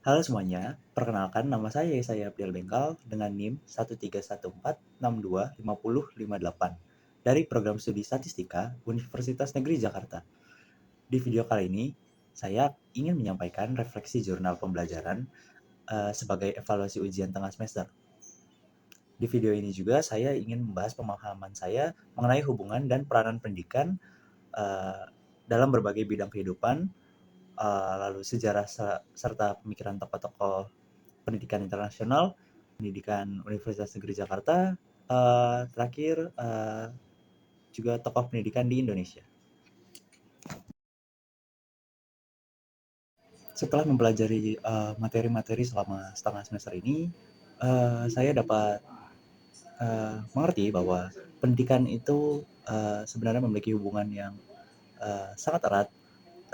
Halo semuanya, perkenalkan nama saya Abdiel Bengkal dengan NIM 13146250508 dari Program Studi Statistika Universitas Negeri Jakarta. Di video kali ini, saya ingin menyampaikan refleksi jurnal pembelajaran sebagai evaluasi ujian tengah semester. Di video ini juga saya ingin membahas pemahaman saya mengenai hubungan dan peranan pendidikan dalam berbagai bidang kehidupan, lalu sejarah serta pemikiran tokoh-tokoh pendidikan internasional, pendidikan Universitas Negeri Jakarta, terakhir juga tokoh pendidikan di Indonesia. Setelah mempelajari materi-materi selama setengah semester ini, saya dapat mengerti bahwa pendidikan itu sebenarnya memiliki hubungan yang sangat erat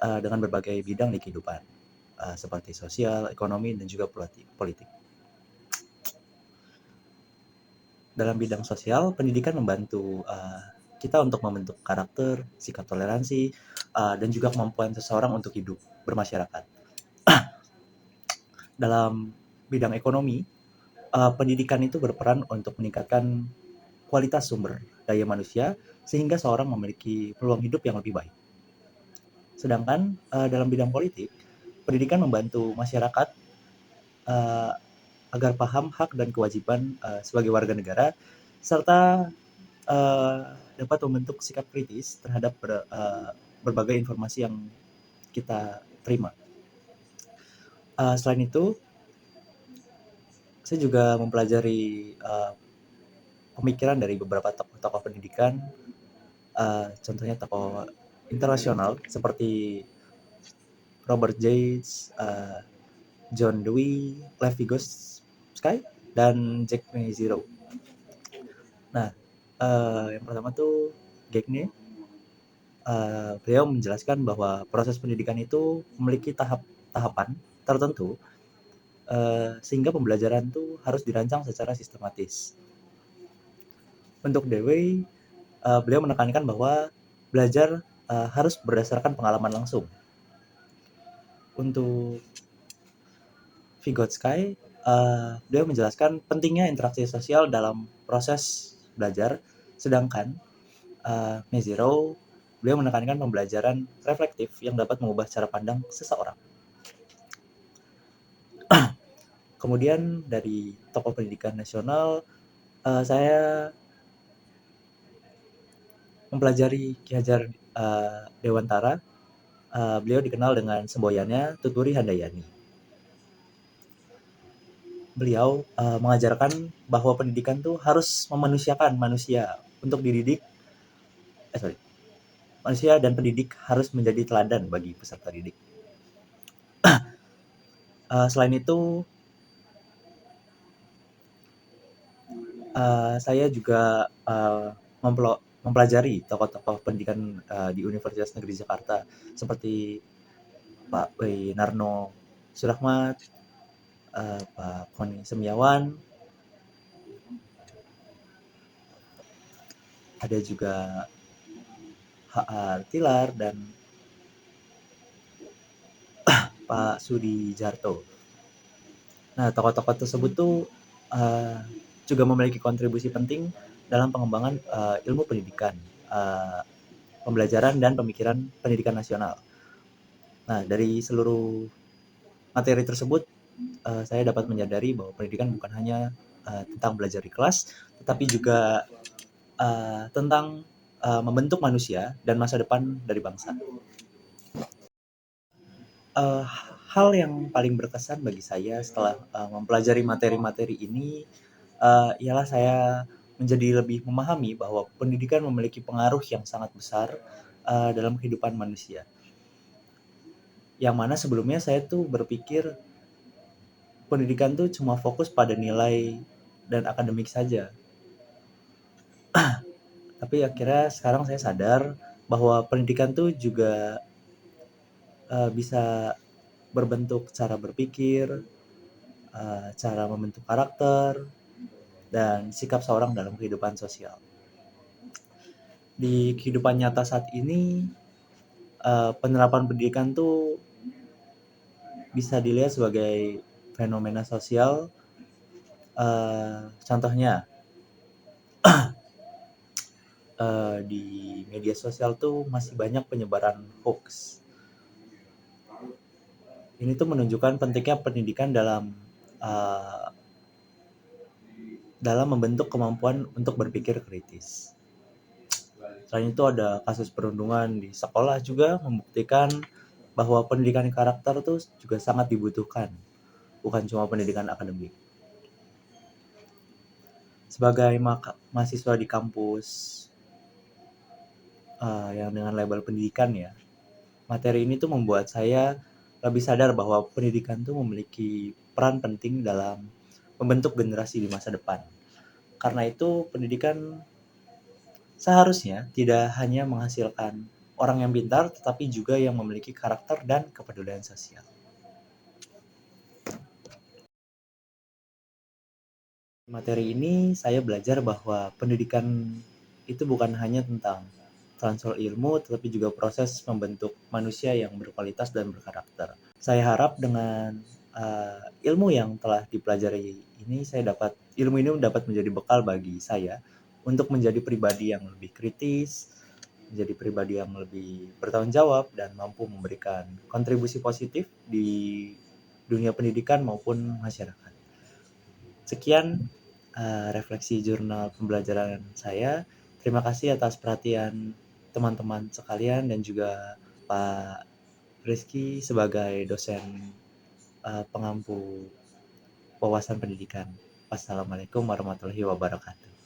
dengan berbagai bidang di kehidupan, seperti sosial, ekonomi, dan juga politik. Dalam bidang sosial, pendidikan membantu kita untuk membentuk karakter, sikap toleransi, dan juga kemampuan seseorang untuk hidup bermasyarakat. Dalam bidang ekonomi, pendidikan itu berperan untuk meningkatkan kualitas sumber daya manusia sehingga seorang memiliki peluang hidup yang lebih baik. Sedangkan dalam bidang politik, pendidikan membantu masyarakat agar paham hak dan kewajiban sebagai warga negara serta dapat membentuk sikap kritis terhadap berbagai informasi yang kita terima. Selain itu, saya juga mempelajari pemikiran dari beberapa tokoh-tokoh pendidikan, contohnya tokoh internasional seperti Robert Yates, John Dewey, Lev Vygotsky, dan Jack Zero. Nah, yang pertama tuh Gagne. Beliau menjelaskan bahwa proses pendidikan itu memiliki tahapan tertentu, sehingga pembelajaran itu harus dirancang secara sistematis. Untuk Dewey, beliau menekankan bahwa belajar harus berdasarkan pengalaman langsung. Untuk Vygotsky, beliau menjelaskan pentingnya interaksi sosial dalam proses belajar, sedangkan Meziro, beliau menekankan pembelajaran reflektif yang dapat mengubah cara pandang seseorang. Kemudian dari tokoh pendidikan nasional, saya mempelajari Ki Hajar Dewantara. Beliau dikenal dengan semboyannya Tuturi Handayani. Beliau mengajarkan bahwa pendidikan tuh harus memanusiakan manusia untuk dididik. Manusia dan pendidik harus menjadi teladan bagi peserta didik. Selain itu, saya juga mempelajari tokoh-tokoh pendidikan di Universitas Negeri Jakarta seperti Pak Narno Surahmat, Pak Koni Semiawan, ada juga H.A. Tilar dan Pak Sudi Jarto. Nah, tokoh-tokoh tersebut tuh juga memiliki kontribusi penting dalam pengembangan ilmu pendidikan, pembelajaran dan pemikiran pendidikan nasional. Nah, dari seluruh materi tersebut, saya dapat menyadari bahwa pendidikan bukan hanya tentang belajar di kelas, tetapi juga tentang membentuk manusia dan masa depan dari bangsa. Hal yang paling berkesan bagi saya setelah mempelajari materi-materi ini ialah saya menjadi lebih memahami bahwa pendidikan memiliki pengaruh yang sangat besar dalam kehidupan manusia. Yang mana sebelumnya saya tuh berpikir pendidikan tuh cuma fokus pada nilai dan akademik saja. Tapi akhirnya sekarang saya sadar bahwa pendidikan tuh juga bisa berbentuk cara berpikir, cara membentuk karakter, dan sikap seorang dalam kehidupan sosial. Di kehidupan nyata saat ini, penerapan pendidikan tuh bisa dilihat sebagai fenomena sosial. Contohnya di media sosial tuh masih banyak penyebaran hoax. Ini tuh menunjukkan pentingnya pendidikan uh, dalam membentuk kemampuan untuk berpikir kritis. Selain itu ada kasus perundungan di sekolah juga membuktikan bahwa pendidikan karakter tuh juga sangat dibutuhkan, bukan cuma pendidikan akademik. Sebagai mahasiswa di kampus yang dengan label pendidikan ya, materi ini tuh membuat saya lebih sadar bahwa pendidikan tuh memiliki peran penting dalam membentuk generasi di masa depan. Karena itu pendidikan seharusnya tidak hanya menghasilkan orang yang pintar, tetapi juga yang memiliki karakter dan kepedulian sosial. Materi ini saya belajar bahwa pendidikan itu bukan hanya tentang transfer ilmu, tetapi juga proses membentuk manusia yang berkualitas dan berkarakter. Saya harap dengan ilmu yang telah dipelajari ini, ilmu ini dapat menjadi bekal bagi saya untuk menjadi pribadi yang lebih kritis, menjadi pribadi yang lebih bertanggung jawab dan mampu memberikan kontribusi positif di dunia pendidikan maupun masyarakat. Sekian refleksi jurnal pembelajaran saya. Terima kasih atas perhatian teman-teman sekalian dan juga Pak Rizky sebagai dosen pengampu wawasan pendidikan. Wassalamualaikum warahmatullahi wabarakatuh.